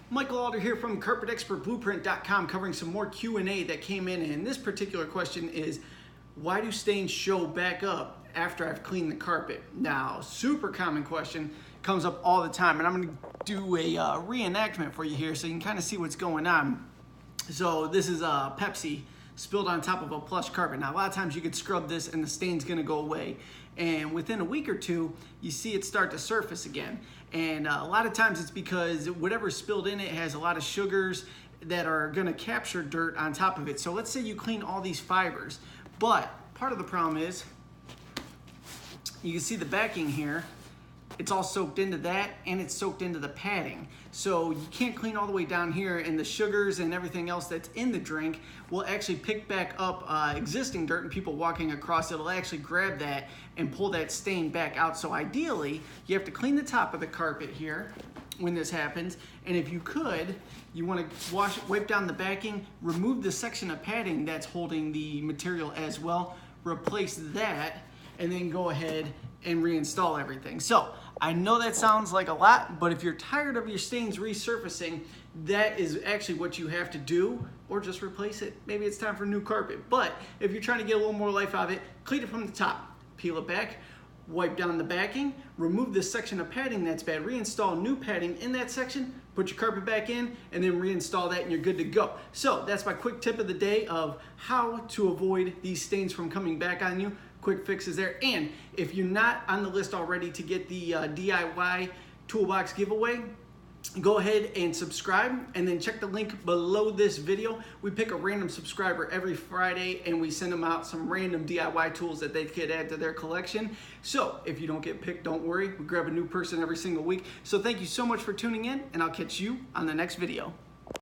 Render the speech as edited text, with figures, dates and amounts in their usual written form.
Michael Alder here from CarpetExpertBlueprint.com covering some more Q&A that came in, and this particular question is, why do stains show back up after I've cleaned the carpet? Now, super common question, comes up all the time, and I'm going to do a reenactment for you here so you can kind of see what's going on. So this is Pepsi spilled on top of a plush carpet. Now, a lot of times you could scrub this and the stain's going to go away, and within a week or two you see it start to surface again. And a lot of times it's because whatever's spilled in it has a lot of sugars that are going to capture dirt on top of it. So let's say you clean all these fibers, but part of the problem is you can see the backing here. It's all soaked into that, and it's soaked into the padding. So you can't clean all the way down here, and the sugars and everything else that's in the drink will actually pick back up existing dirt, and people walking across it'll actually grab that and pull that stain back out. So ideally, you have to clean the top of the carpet here when this happens, and if you could, you want to wipe down the backing, remove the section of padding that's holding the material as well, replace that, and then go ahead and reinstall everything. So I know that sounds like a lot, but if you're tired of your stains resurfacing, that is actually what you have to do, or just replace it. Maybe it's time for new carpet. But if you're trying to get a little more life out of it, clean it from the top, peel it back, wipe down the backing, remove this section of padding that's bad, reinstall new padding in that section, put your carpet back in, and then reinstall that, and you're good to go. So that's my quick tip of the day of how to avoid these stains from coming back on you. Quick fixes there. And if you're not on the list already to get the DIY toolbox giveaway, go ahead and subscribe, and then check the link below this video. We pick a random subscriber every Friday, and we send them out some random DIY tools that they could add to their collection. So if you don't get picked, don't worry. We grab a new person every single week. So thank you so much for tuning in, and I'll catch you on the next video.